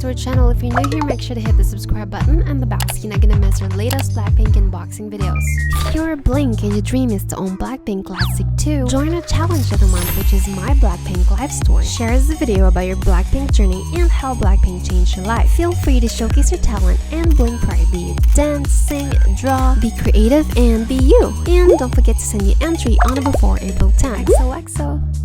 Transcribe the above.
to our channel. If you're new here, make sure to hit the subscribe button and the bell so you're not gonna miss our latest Blackpink unboxing videos. If you're a Blink and your dream is to own Blackpink Lightstick 2, join our challenge of the month, which is My Blackpink Life story. Share us a video about your Blackpink journey and how Blackpink changed your life. Feel free to showcase your talent and Blink pride, be it dance, sing, draw, be creative and be you. And don't forget to send your entry on or before April 10th. XOXO!